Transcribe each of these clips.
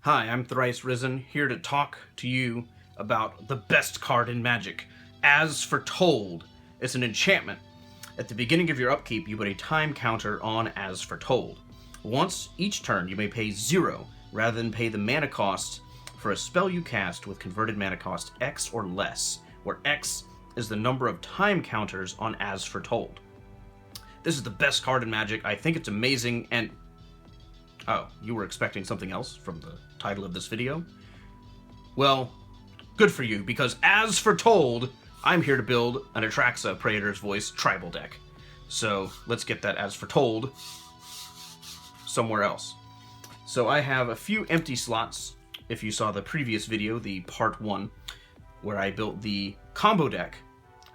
Hi, I'm ThriceRisen, here to talk to you about the best card in Magic. As Foretold, it's an enchantment. At the beginning of your upkeep, you put a time counter on As Foretold. Once each turn, you may pay 0 rather than pay the mana cost for a spell you cast with converted mana cost X or less, where X is the number of time counters on As Foretold. This is the best card in Magic. I think it's amazing, and oh, you were expecting something else from the title of this video? Well, good for you, because as foretold, I'm here to build an Atraxa Praetors voice tribal deck. So let's get that as foretold somewhere else. So I have a few empty slots. If you saw the previous video, the part 1, where I built the combo deck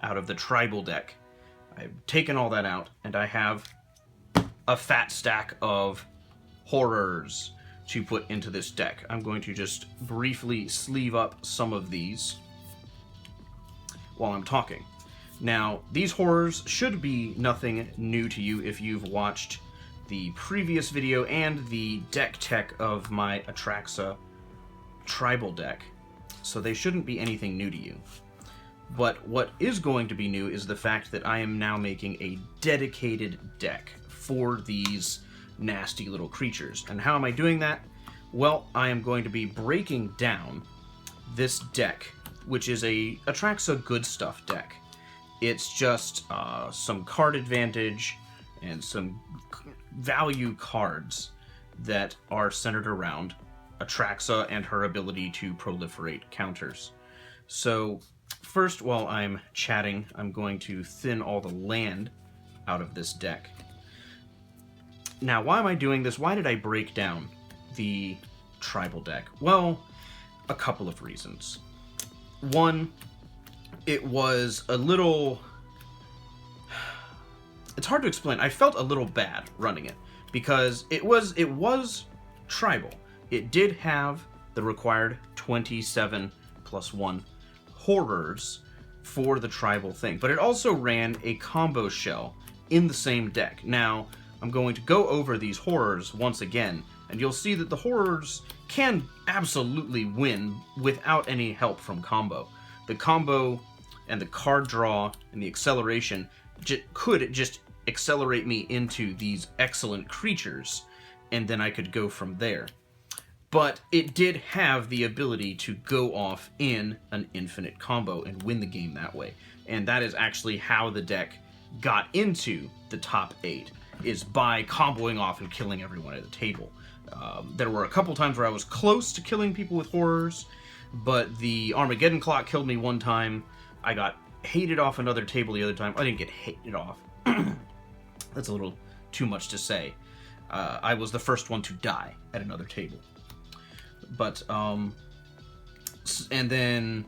out of the tribal deck. I've taken all that out, and I have a fat stack of horrors to put into this deck. I'm going to just briefly sleeve up some of these while I'm talking. Now, these horrors should be nothing new to you if you've watched the previous video and the deck tech of my Atraxa tribal deck, so they shouldn't be anything new to you. But what is going to be new is the fact that I am now making a dedicated deck for these nasty little creatures. And how am I doing that? Well, I am going to be breaking down this deck, which is a Atraxa good stuff deck. It's just some card advantage and some value cards that are centered around Atraxa and her ability to proliferate counters. So first, while I'm chatting, I'm going to thin all the land out of this deck. Now, why am I doing this? Why did I break down the tribal deck? Well, a couple of reasons. One, it was a little... It's hard to explain. I felt a little bad running it because it was tribal. It did have the required 27 plus 1 horrors for the tribal thing, but it also ran a combo shell in the same deck. Now, I'm going to go over these horrors once again, and you'll see that the horrors can absolutely win without any help from combo. The combo and the card draw and the acceleration could just accelerate me into these excellent creatures, and then I could go from there. But it did have the ability to go off in an infinite combo and win the game that way. And that is actually how the deck got into the top 8. Is by comboing off and killing everyone at the table. There were a couple times where I was close to killing people with horrors, but the Armageddon clock killed me one time. I got hated off another table the other time. I didn't get hated off. That's a little too much to say. I was the first one to die at another table. But, and then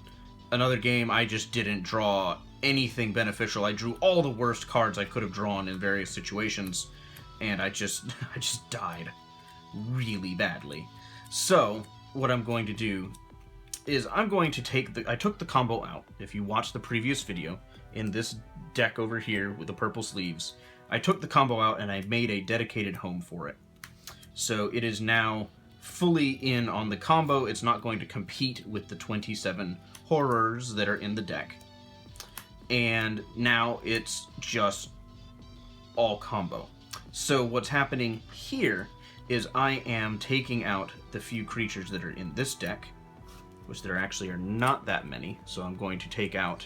another game, I just didn't draw anything beneficial. I drew all the worst cards I could have drawn in various situations, and I just died really badly. So what I'm going to do is I'm going to I took the combo out. If you watched the previous video in this deck over here with the purple sleeves, I took the combo out and I made a dedicated home for it. So it is now fully in on the combo. It's not going to compete with the 27 horrors that are in the deck. And now it's just all combo. So what's happening here is I am taking out the few creatures that are in this deck, which there actually are not that many. So I'm going to take out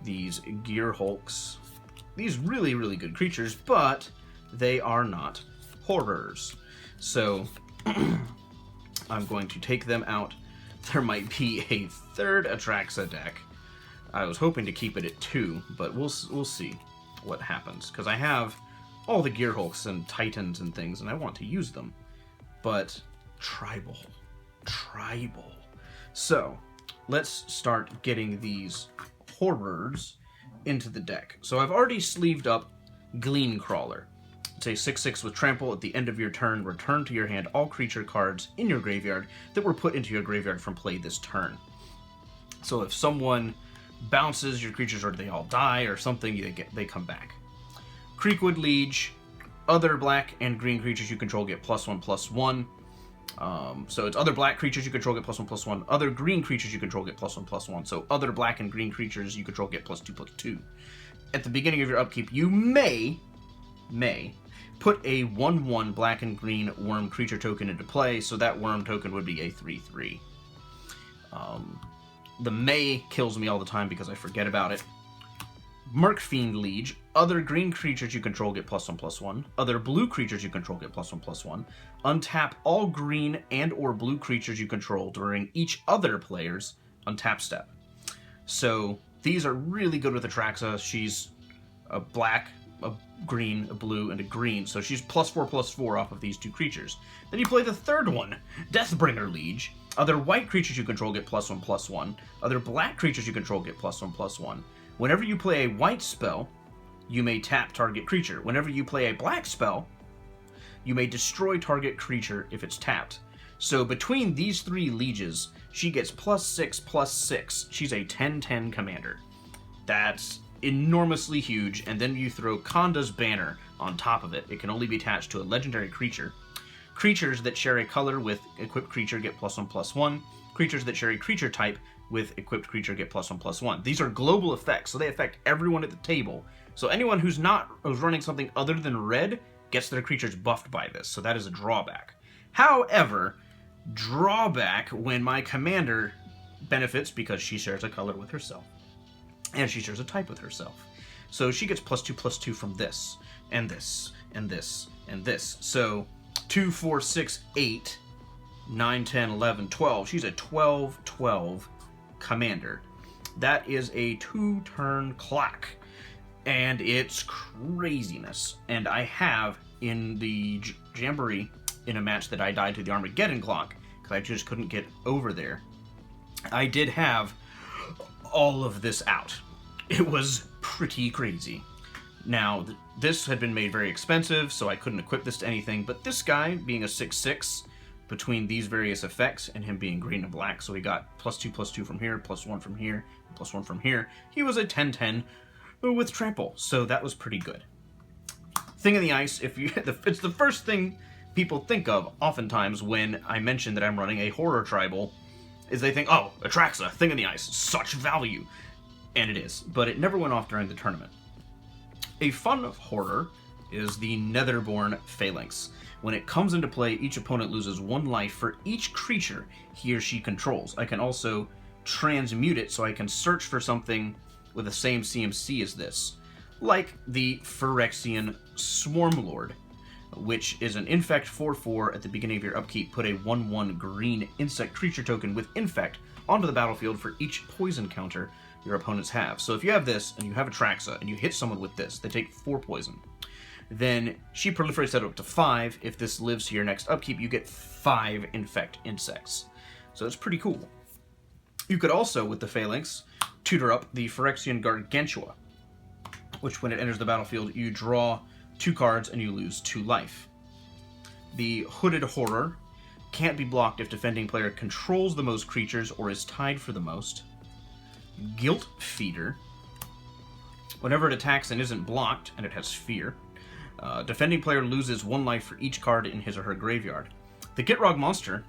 these Gear Hulks. These really, really good creatures, but they are not horrors. So I'm going to take them out. There might be a third Atraxa deck. I was hoping to keep it at 2, but we'll see what happens. Because I have all the Gear Hulks and Titans and things, and I want to use them. But tribal. So, let's start getting these horrors into the deck. So I've already sleeved up Gleam Crawler. It's a 6/6 with trample. At the end of your turn, return to your hand all creature cards in your graveyard that were put into your graveyard from play this turn. So if someone bounces your creatures or they all die or something, they come back. Creekwood Liege, other black and green creatures you control get +1/+1. So it's other black creatures you control get +1/+1. Other green creatures you control get +1/+1. So other black and green creatures you control get +2/+2. At the beginning of your upkeep, you may put a 1/1 black and green worm creature token into play, so that worm token would be a 3/3. The may kills me all the time because I forget about it. Mercfiend Liege. Other green creatures you control get +1/+1. Other blue creatures you control get +1/+1. Untap all green and or blue creatures you control during each other player's untap step. So these are really good with Atraxa. She's a black, a green, a blue, and a green. So she's +4/+4 off of these two creatures. Then you play the third one, Deathbringer Liege. Other white creatures you control get +1/+1. Other black creatures you control get +1/+1. Whenever you play a white spell, you may tap target creature. Whenever you play a black spell, you may destroy target creature if it's tapped. So between these three lieges, she gets +6/+6. She's a 10/10 commander. That's enormously huge, and then you throw Konda's Banner on top of it. It can only be attached to a legendary creature. Creatures that share a color with equipped creature get +1/+1. Creatures that share a creature type with equipped creature get +1/+1. These are global effects, so they affect everyone at the table. So anyone who's running something other than red gets their creatures buffed by this, so that is a drawback. However, drawback when my commander benefits because she shares a color with herself, and she shares a type with herself. So she gets +2/+2 from this, and this, and this, and this. So 2, 4, 6, 8, 9, 10, 11, 12. She's a 12/12 commander. That is a 2-turn clock, and it's craziness. And I have in the Jamboree, in a match that I died to the Armageddon clock because I just couldn't get over there, I did have all of this out. It was pretty crazy. Now, this had been made very expensive, so I couldn't equip this to anything, but this guy, being a 6/6, between these various effects and him being green and black, so he got +2/+2 from here, +1 from here, +1 from here. He was a 10/10 with trample, so that was pretty good. Thing in the Ice, it's the first thing people think of oftentimes when I mention that I'm running a horror tribal, is they think, oh, Atraxa, Thing in the Ice, such value. And it is, but it never went off during the tournament. A fun horror is the Netherborn Phalanx. When it comes into play, each opponent loses 1 life for each creature he or she controls. I can also transmute it so I can search for something with the same CMC as this, like the Phyrexian Swarmlord, which is an Infect 4/4 at the beginning of your upkeep. Put a 1/1 green insect creature token with Infect onto the battlefield for each poison counter your opponents have. So if you have this, and you have Atraxa, and you hit someone with this, they take 4 poison. Then she proliferates that up to 5. If this lives to your next upkeep, you get 5 Infect insects. So it's pretty cool. You could also, with the Phalanx, tutor up the Phyrexian Gargantua, which when it enters the battlefield, you draw 2 cards and you lose 2 life. The Hooded Horror can't be blocked if defending player controls the most creatures or is tied for the most. Guilt Feeder. Whenever it attacks and isn't blocked, and it has fear, defending player loses 1 life for each card in his or her graveyard. The Gitrog Monster,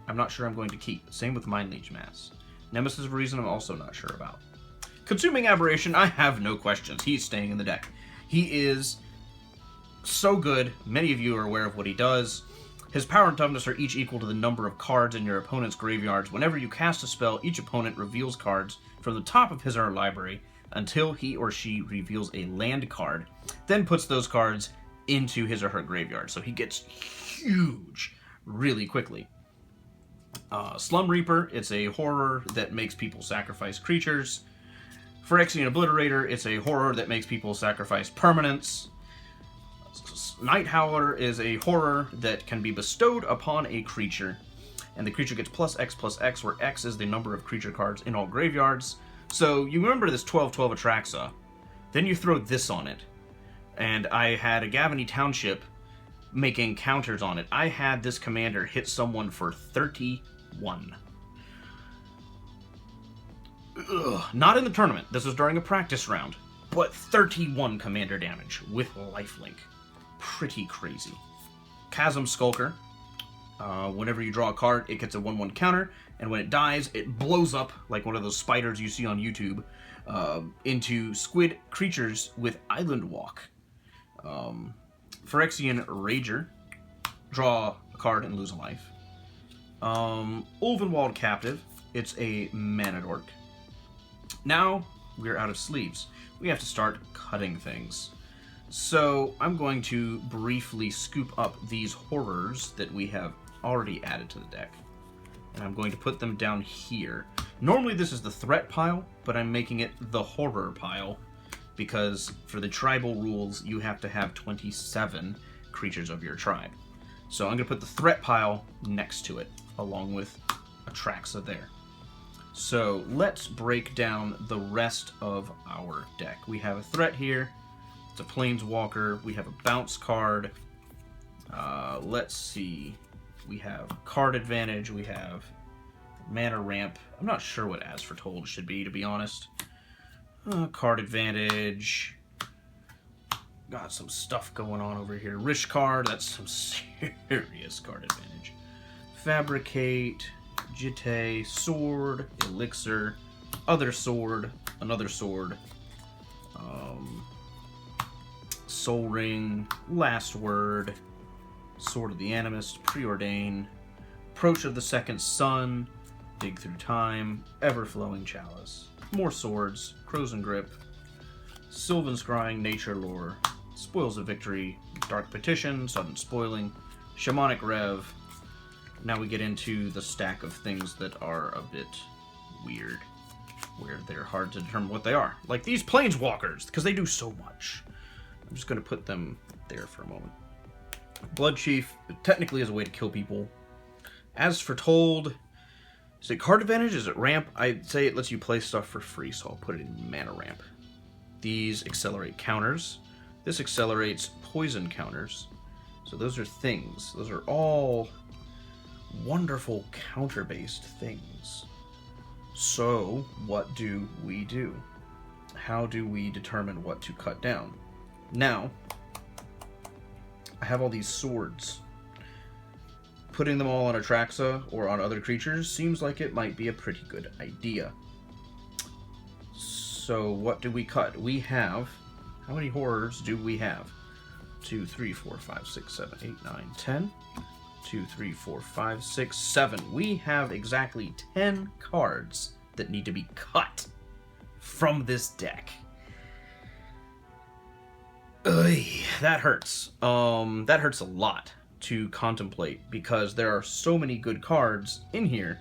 I'm not sure I'm going to keep. Same with Mind Leech Mass. Nemesis of Reason, I'm also not sure about. Consuming Aberration, I have no questions. He's staying in the deck. He is so good. Many of you are aware of what he does. His power and toughness are each equal to the number of cards in your opponent's graveyards. Whenever you cast a spell, each opponent reveals cards from the top of his or her library until he or she reveals a land card, then puts those cards into his or her graveyard. So he gets huge really quickly. Slum Reaper, it's a horror that makes people sacrifice creatures. Phyrexian Obliterator, it's a horror that makes people sacrifice permanents. Night Howler is a horror that can be bestowed upon a creature, and the creature gets +X/+X, where X is the number of creature cards in all graveyards. So you remember this 12/12 Atraxa, then you throw this on it, and I had a Gavany Township making counters on it. I had this commander hit someone for 31. Ugh. Not in the tournament, this was during a practice round, but 31 commander damage with lifelink. Pretty crazy. Chasm Skulker. Whenever you draw a card, it gets a 1/1 counter, and when it dies, it blows up like one of those spiders you see on YouTube into squid creatures with Island Walk. Phyrexian Rager, draw a card and lose a life. Ulvenwald Captive, it's a mana dork. Now we're out of sleeves. We have to start cutting things. So I'm going to briefly scoop up these horrors that we have already added to the deck. And I'm going to put them down here. Normally this is the threat pile, but I'm making it the horror pile because for the tribal rules, you have to have 27 creatures of your tribe. So I'm going to put the threat pile next to it, along with Atraxa there. So let's break down the rest of our deck. We have a threat here. It's a Planeswalker. We have a bounce card. Let's see. We have card advantage. We have mana ramp. I'm not sure what As Foretold should be, to be honest. Card advantage. Got some stuff going on over here. Rish card. That's some serious card advantage. Fabricate. Jitte. Sword. Elixir. Other sword. Another sword. Soul Ring. Last Word. Sword of the Animist. Preordain. Approach of the Second Sun. Dig Through Time. Ever-Flowing Chalice. More swords. Crows and Grip. Sylvan Scrying. Nature Lore. Spoils of Victory. Dark Petition. Sudden Spoiling. Shamanic Rev. Now we get into the stack of things that are a bit weird, where they're hard to determine what they are. Like these Planeswalkers, because they do so much. I'm just going to put them there for a moment. Blood Chief technically is a way to kill people. As Foretold, is it card advantage? Is it ramp? I'd say it lets you play stuff for free, so I'll put it in mana ramp. These accelerate counters. This accelerates poison counters. So those are things. Those are all wonderful counter-based things. So what do we do? How do we determine what to cut down? Now, I have all these swords. Putting them all on Atraxa or on other creatures seems like it might be a pretty good idea. So what do we cut? We have... How many horrors do we have? 2, 3, 4, 5, 6, 7, 8, 9, 10. 2, 3, 4, 5, 6, 7. We have exactly 10 cards that need to be cut from this deck. Ugh, that hurts. That hurts a lot to contemplate because there are so many good cards in here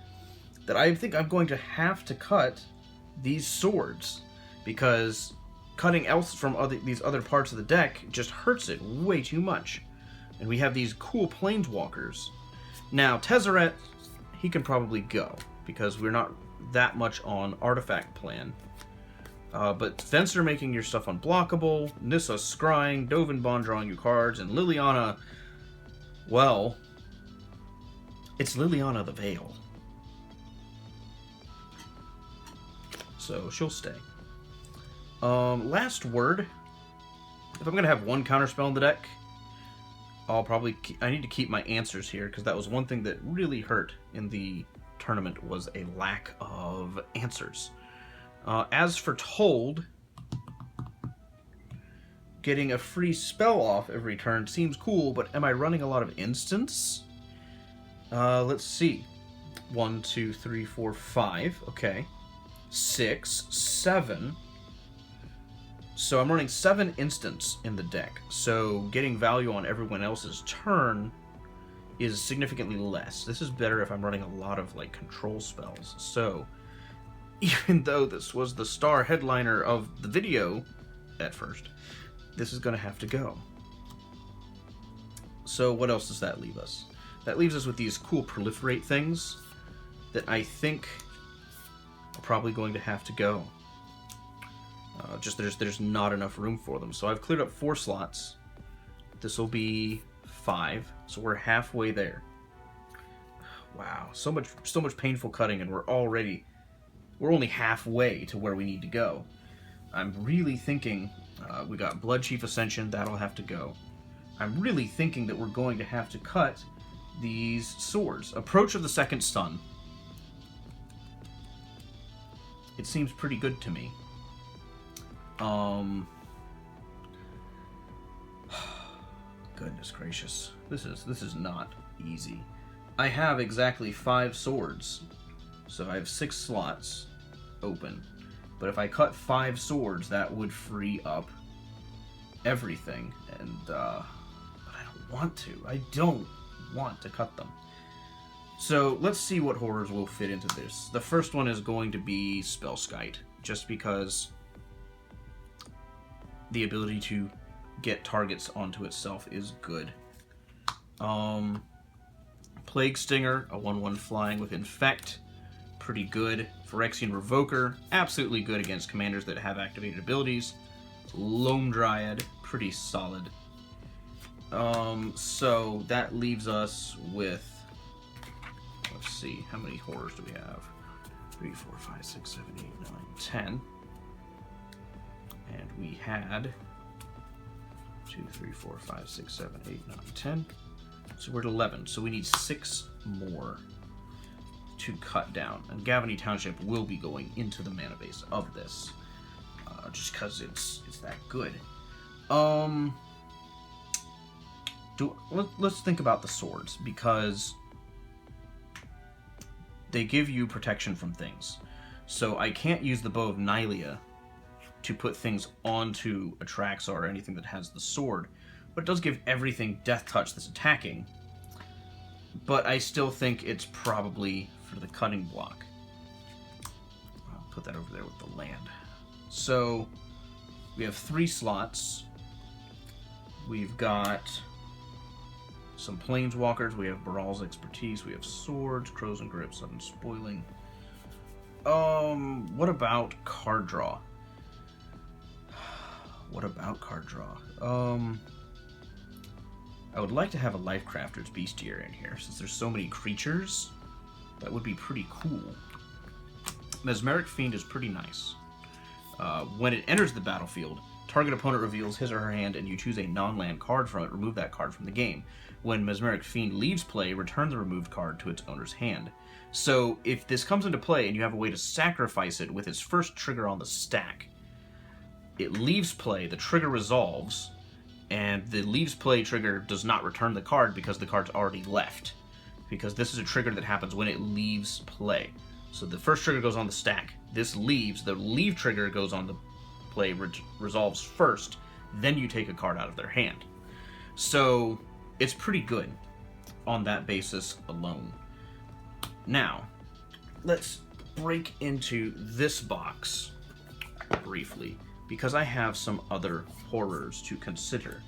that I think I'm going to have to cut these swords because cutting else from these other parts of the deck just hurts it way too much. And we have these cool Planeswalkers. Now, Tezzeret, he can probably go because we're not that much on artifact plan. But Fencer making your stuff unblockable, Nissa scrying, Dovin Bond drawing you cards, and Liliana, well, it's Liliana the Veil. So she'll stay. Last Word. If I'm going to have one counterspell in the deck, I need to keep my answers here because that was one thing that really hurt in the tournament was a lack of answers. As Foretold, getting a free spell off every turn seems cool, but am I running a lot of instants? Let's see. 1, 2, 3, 4, 5. Okay. 6, 7. So I'm running 7 instants in the deck. So getting value on everyone else's turn is significantly less. This is better if I'm running a lot of like control spells. So even though this was the star headliner of the video at first, this is going to have to go. So what else does that leave us? That leaves us with these cool proliferate things that I think are probably going to have to go. Just there's not enough room for them. So I've cleared up 4 slots. This will be 5. So we're halfway there. Wow, so much painful cutting, and we're only halfway to where we need to go. I'm really thinking we got Blood Chief Ascension, that'll have to go. I'm really thinking that we're going to have to cut these swords. Approach of the Second Sun. It seems pretty good to me. Goodness gracious. This is not easy. I have exactly 5 swords. So I have 6 slots open. But if I cut 5 swords, that would free up everything. And, but I don't want to. I don't want to cut them. So let's see what horrors will fit into this. The first one is going to be Spellskite, just because the ability to get targets onto itself is good. Plague Stinger, a 1/1 flying with Infect, pretty good. Phyrexian Revoker, absolutely good against commanders that have activated abilities. Loam Dryad, pretty solid. So that leaves us with, let's see, how many horrors do we have? 3, 4, 5, 6, 7, 8, 9, 10. And we had 2, 3, 4, 5, 6, 7, 8, 9, 10. So we're at 11. So we need 6 more to cut down. And Gavany Township will be going into the mana base of this. Just because it's that good. Let's think about the swords, because they give you protection from things. So I can't use the Bow of Nylea to put things onto Atraxa or anything that has the sword, but it does give everything Death Touch that's attacking. But I still think it's probably for the cutting block. I'll put that over there with the land. So we have 3 slots. We've got some Planeswalkers. We have Baral's Expertise. We have Swords, Crows and Grips, Unspoiling. What about card draw? What about card draw? I would like to have a Lifecrafter's Bestiary in here, since there's so many creatures. That would be pretty cool. Mesmeric Fiend is pretty nice. When it enters the battlefield, target opponent reveals his or her hand and you choose a non-land card from it, remove that card from the game. When Mesmeric Fiend leaves play, return the removed card to its owner's hand. So if this comes into play and you have a way to sacrifice it with its first trigger on the stack, it leaves play, the trigger resolves, and the leaves play trigger does not return the card because the card's already left. Because this is a trigger that happens when it leaves play. So the first trigger goes on the stack, this leaves, the leave trigger goes on the play, resolves first, then you take a card out of their hand. So it's pretty good on that basis alone. Now, let's break into this box briefly, because I have some other horrors to consider.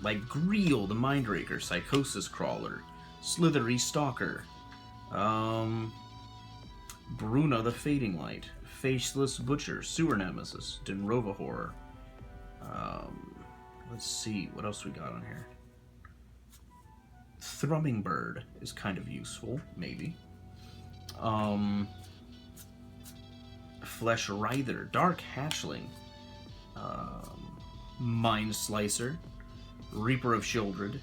Like Greel, the Mindraker, Psychosis Crawler, Slithery Stalker, Bruna, the Fading Light, Faceless Butcher, Sewer Nemesis, Denrova Horror. Let's see, what else we got on here? Thrumming Bird is kind of useful, maybe. Flesh Writher, Dark Hatchling, Mind Slicer, Reaper of Shieldred,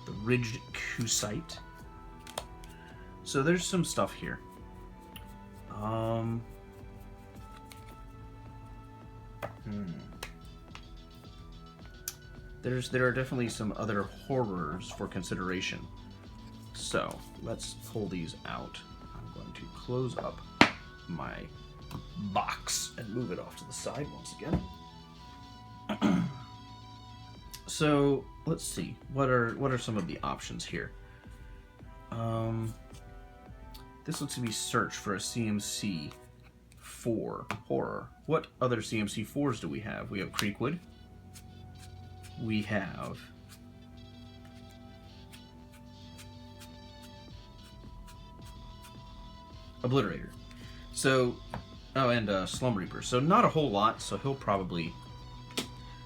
the Ridged Kusite. So there's some stuff here. There are definitely some other horrors for consideration. So let's pull these out. I'm going to close up my box and move it off to the side once again. So let's see, what are some of the options here? This looks to be search for a CMC 4 horror. What other CMC 4s do we have? We have Creekwood. We have Obliterator. So, oh, and Slum Reaper. So not a whole lot, so he'll probably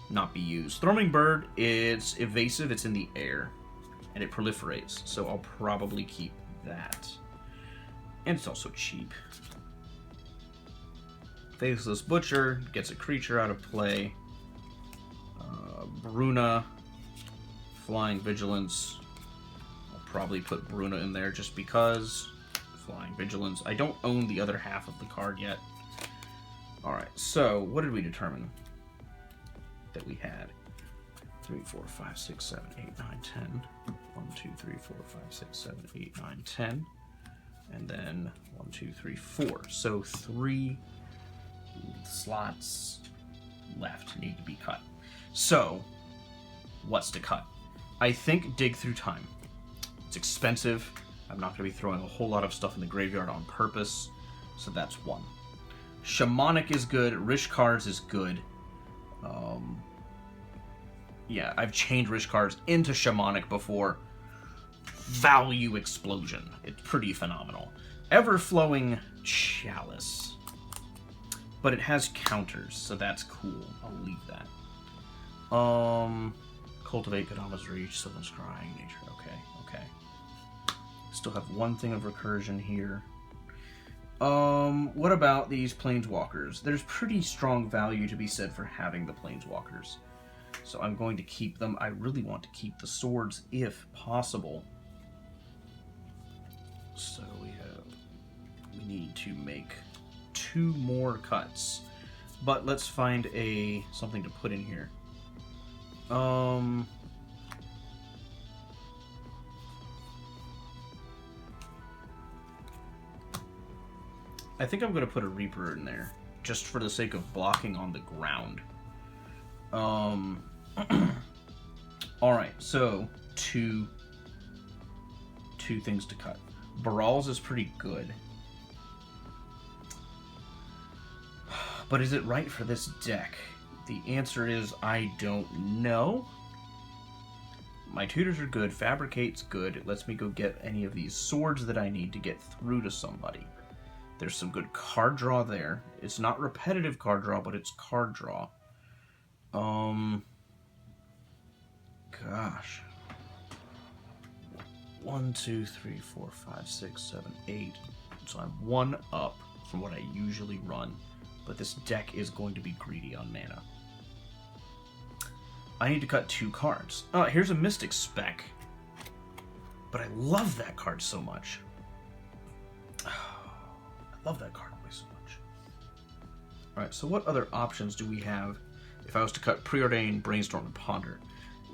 not be used. Thrumming Bird, it's evasive, it's in the air, and it proliferates, so I'll probably keep that. And it's also cheap. Faceless Butcher gets a creature out of play. Bruna, Flying Vigilance. I'll probably put Bruna in there just because. Flying Vigilance. I don't own the other half of the card yet. Alright, so what did we determine that we had? 3, 4, 5, 6, 7, 8, 9, 10. 1, 2, 3, 4, 5, 6, 7, 8, 9, 10. And then 1, 2, 3, 4. So 3 slots left need to be cut. So, what's to cut? I think Dig Through Time. It's expensive. I'm not going to be throwing a whole lot of stuff in the graveyard on purpose. So that's 1. Shamanic is good. Rish Cards is good. Yeah, I've changed Rish Cards into Shamanic before. Value explosion. It's pretty phenomenal. Ever-flowing Chalice. But it has counters, so that's cool. I'll leave that. Cultivate, Kadama's Reach, Sylvan Scrying, Nature. Okay. Still have 1 thing of recursion here. What about these Planeswalkers? There's pretty strong value to be said for having the Planeswalkers. So I'm going to keep them. I really want to keep the swords if possible. So we need to make 2 more cuts. But let's find something to put in here. I think I'm going to put a Reaper in there, just for the sake of blocking on the ground. Alright, so two things to cut. Baral's is pretty good. But is it right for this deck? The answer is I don't know. My tutors are good. Fabricate's good. It lets me go get any of these swords that I need to get through to somebody. There's some good card draw there. It's not repetitive card draw, but it's card draw. Gosh. 1, 2, 3, 4, 5, 6, 7, 8. So I'm 1 up from what I usually run. But this deck is going to be greedy on mana. I need to cut 2 cards. Here's a Mystic Spec. But I love that card so much. I love that card way so much. Alright, so what other options do we have if I was to cut Preordain, Brainstorm, and Ponder?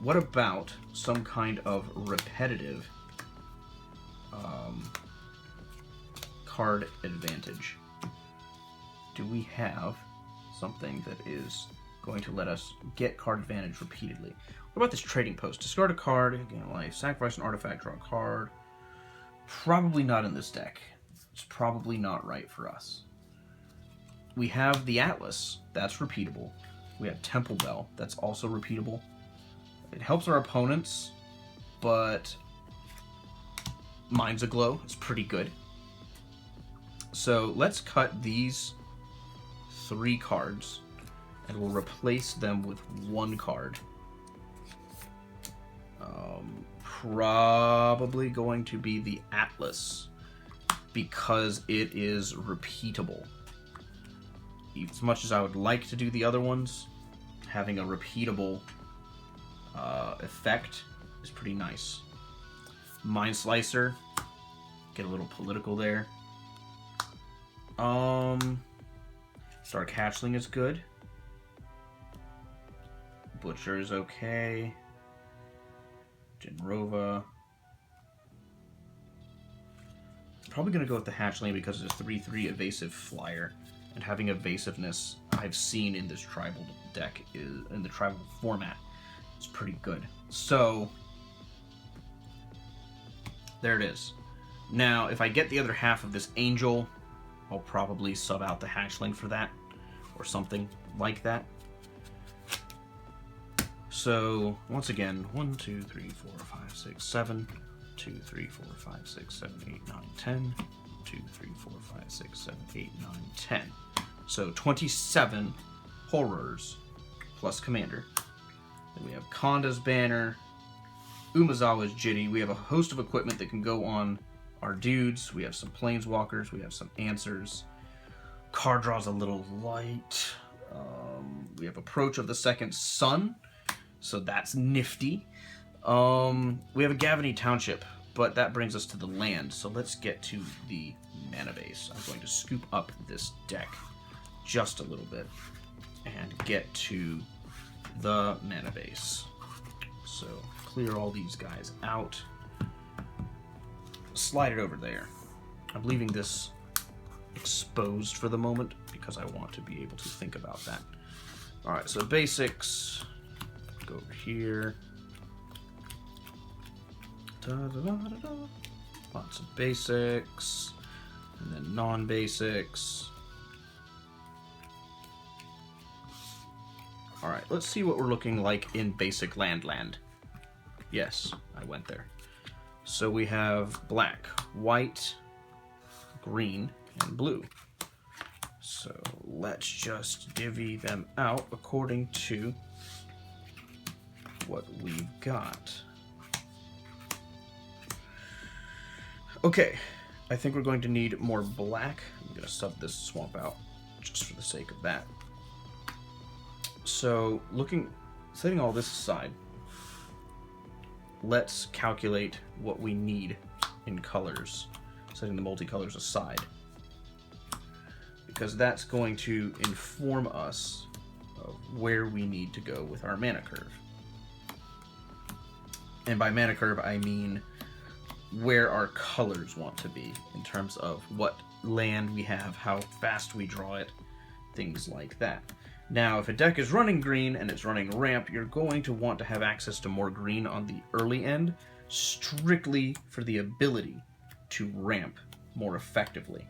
What about some kind of repetitive card advantage? Do we have something that is going to let us get card advantage repeatedly? What about this Trading Post? Discard a card, gain life, sacrifice an artifact, draw a card. Probably not in this deck. It's probably not right for us. We have the Atlas. That's repeatable. We have Temple Bell. That's also repeatable. It helps our opponents, but Mind's Aglow is pretty good. So let's cut these 3 cards, and we'll replace them with 1 card. Probably going to be the Atlas, because it is repeatable. As much as I would like to do the other ones, having a repeatable effect is pretty nice. Mind Slicer, get a little political there. Dark Hatchling is good. Butcher is okay. Jinrova. Probably going to go with the Hatchling because it's a 3/3 evasive flyer. And having evasiveness, I've seen in this tribal deck, in the tribal format, is pretty good. So, there it is. Now, if I get the other half of this Angel, I'll probably sub out the Hatchling for that, or something like that. So, once again, 1, 2, 3, 4, 5, 6, 7, 2, 3, 4, 5, 6, 7, 8, 9, 10, 2, 3, 4, 5, 6, 7, 8, 9, 10. So 27 horrors plus commander. Then we have Konda's Banner, Umezawa's Jitty. We have a host of equipment that can go on our dudes. We have some Planeswalkers. We have some Answers. Card draw's a little light. We have Approach of the Second Sun. So that's nifty. We have a Gavany Township, but that brings us to the land. So let's get to the mana base. I'm going to scoop up this deck just a little bit and get to the mana base. So clear all these guys out. Slide it over there. I'm leaving this exposed for the moment because I want to be able to think about that. Alright, so basics. Go over here. Lots of basics. And then non-basics. Alright, let's see what we're looking like in basic land. Yes, I went there. So we have black, white, green, and blue. So let's just divvy them out according to what we've got. Okay, I think we're going to need more black. I'm going to sub this swamp out just for the sake of that. So setting all this aside, let's calculate what we need in colors, setting the multicolors aside, because that's going to inform us of where we need to go with our mana curve. And by mana curve, I mean where our colors want to be in terms of what land we have, how fast we draw it, things like that. Now, if a deck is running green and it's running ramp, you're going to want to have access to more green on the early end, strictly for the ability to ramp more effectively.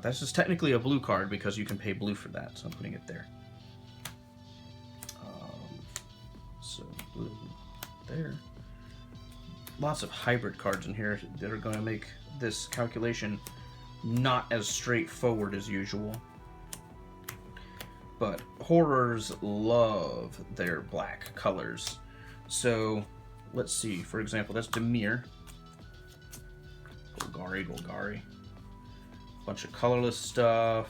That's just technically a blue card because you can pay blue for that, so I'm putting it there. So blue there. Lots of hybrid cards in here that are going to make this calculation not as straightforward as usual. But horrors love their black colors. So let's see, for example, that's Dimir. Golgari. Bunch of colorless stuff.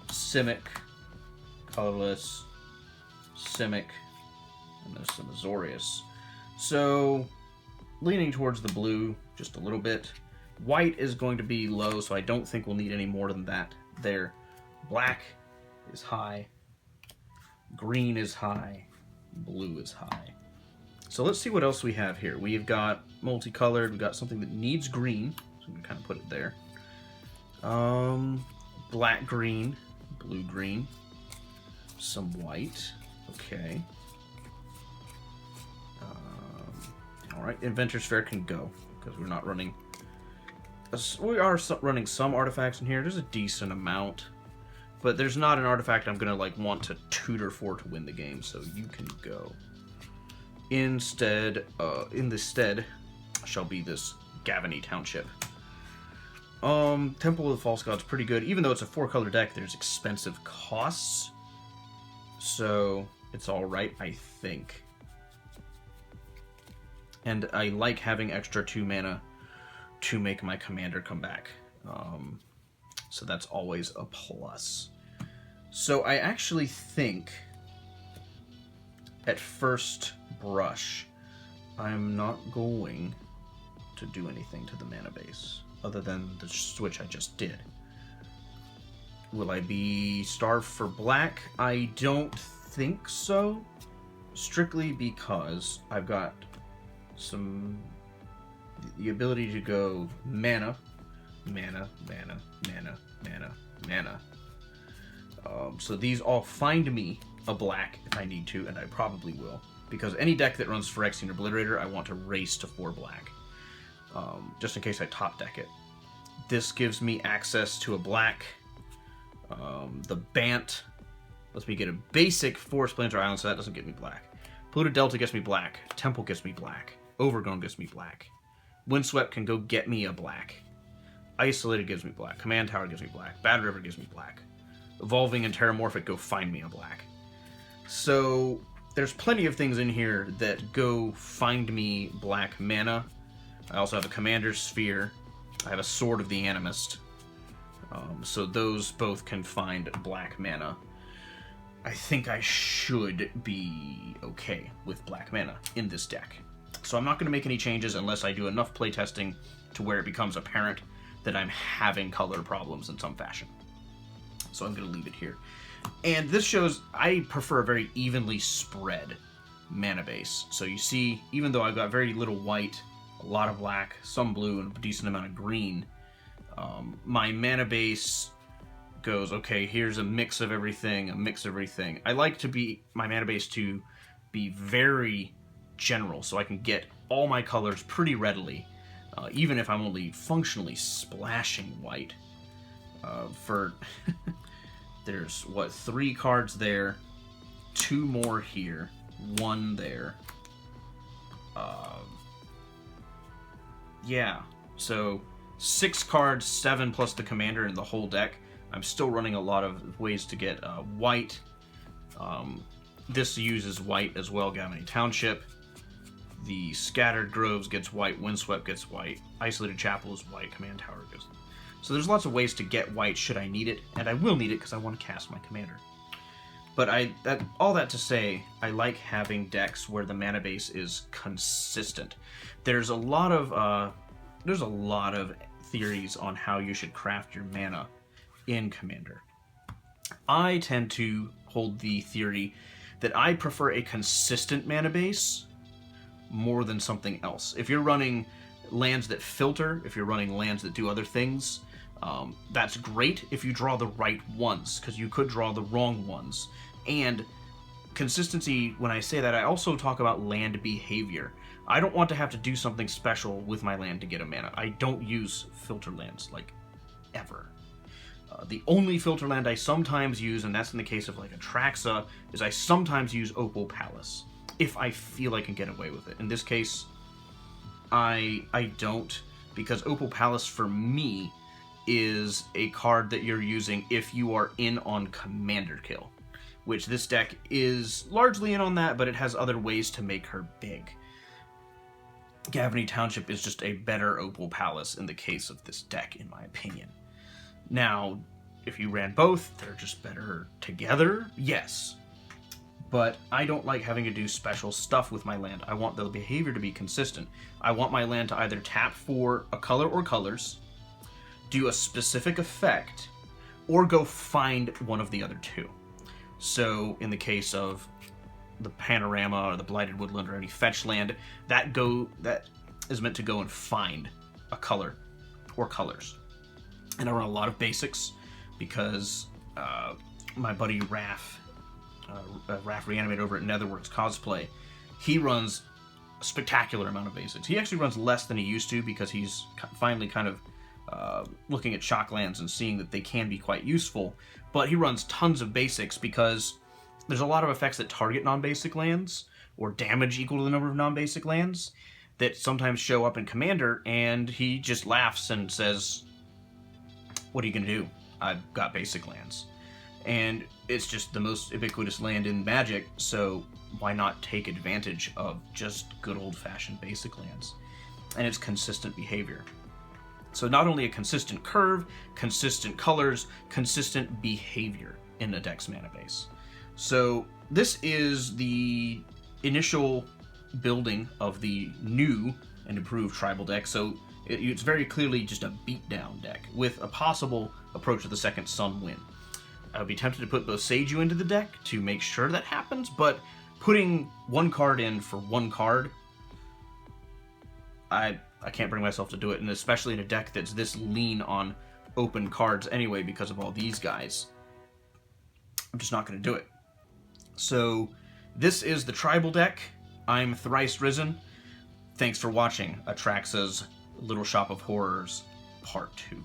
Simic, colorless, Simic, and there's some Azorius. So leaning towards the blue just a little bit. White is going to be low, so I don't think we'll need any more than that there. Black is high. Green is high. Blue is high. So let's see what else we have here. We've got multicolored. We've got something that needs green, so we can kind of put it there. Black green, blue green, some white. Okay. All right, Inventor's Fair can go because we're not running. We are running some artifacts in here. There's a decent amount, but there's not an artifact I'm gonna want to tutor for to win the game. So you can go. Instead, in the stead, shall be this Gavany Township. Temple of the False God's pretty good. Even though it's a 4-color deck, there's expensive costs. So it's alright, I think. And I like having extra 2 mana to make my commander come back. So that's always a plus. So I actually think, at first brush, I'm not going to do anything to the mana base, other than the switch I just did. Will I be starved for black? I don't think so. Strictly because I've got the ability to go mana. So these all find me a black if I need to, and I probably will. Because any deck that runs Phyrexian Obliterator, I want to race to 4 black. Just in case I top deck it. This gives me access to a black. The Bant lets me get a basic 4 Splinter Island, so that doesn't get me black. Polluted Delta gets me black. Temple gets me black. Overgrown gets me black. Windswept can go get me a black. Isolated gives me black. Command Tower gives me black. Bad River gives me black. Evolving and Terramorphic go find me a black. So there's plenty of things in here that go find me black mana. I also have a Commander's Sphere. I have a Sword of the Animist. So those both can find black mana. I think I should be okay with black mana in this deck. So I'm not going to make any changes unless I do enough playtesting to where it becomes apparent that I'm having color problems in some fashion. So I'm going to leave it here. And this shows I prefer a very evenly spread mana base. So you see, even though I've got very little white, a lot of black, some blue, and a decent amount of green, my mana base goes, okay, here's a mix of everything, a mix of everything. I like my mana base to be very general, so I can get all my colors pretty readily, even if I'm only functionally splashing white. There's, 3 cards there, 2 more here, 1 there. Yeah, so 6 cards, 7 plus the commander in the whole deck. I'm still running a lot of ways to get white. This uses white as well, Gavany Township. The Scattered Groves gets white, Windswept gets white, Isolated Chapel is white, Command Tower goes. So there's lots of ways to get white should I need it, and I will need it because I want to cast my commander. But all that to say, I like having decks where the mana base is consistent. There's a lot of theories on how you should craft your mana in Commander. I tend to hold the theory that I prefer a consistent mana base more than something else. If you're running lands that filter, if you're running lands that do other things, that's great if you draw the right ones, because you could draw the wrong ones. And consistency, when I say that, I also talk about land behavior. I don't want to have to do something special with my land to get a mana. I don't use filter lands, like, ever. The only filter land I sometimes use, and that's in the case of like Atraxa, is I sometimes use Opal Palace, if I feel I can get away with it. In this case, I don't, because Opal Palace for me is a card that you're using if you are in on commander kill, which this deck is largely in on that, but it has other ways to make her big. Gavany Township is just a better Opal Palace in the case of this deck, in my opinion. Now, if you ran both, they're just better together, yes. But I don't like having to do special stuff with my land. I want the behavior to be consistent. I want my land to either tap for a color or colors, do a specific effect, or go find one of the other two. So, in the case of the Panorama or the Blighted Woodland or any fetch land, that is meant to go and find a color or colors. And I run a lot of basics because my buddy Raph Reanimate over at Netherworks Cosplay, he runs a spectacular amount of basics. He actually runs less than he used to because he's finally kind of looking at Shocklands and seeing that they can be quite useful. But he runs tons of basics because there's a lot of effects that target non-basic lands or damage equal to the number of non-basic lands that sometimes show up in Commander, and he just laughs and says, what are you going to do? I've got basic lands. And it's just the most ubiquitous land in Magic, so why not take advantage of just good old-fashioned basic lands? And it's consistent behavior. So not only a consistent curve, consistent colors, consistent behavior in a deck's mana base. So this is the initial building of the new and improved tribal deck. So it's very clearly just a beatdown deck with a possible approach to the second Sun win. I would be tempted to put both Seiju into the deck to make sure that happens, but putting one card in for one card, I can't bring myself to do it, and especially in a deck that's this lean on open cards anyway because of all these guys. I'm just not going to do it. So this is the tribal deck. I'm ThriceRisen. Thanks for watching Atraxa's Little Shop of Horrors Part 2.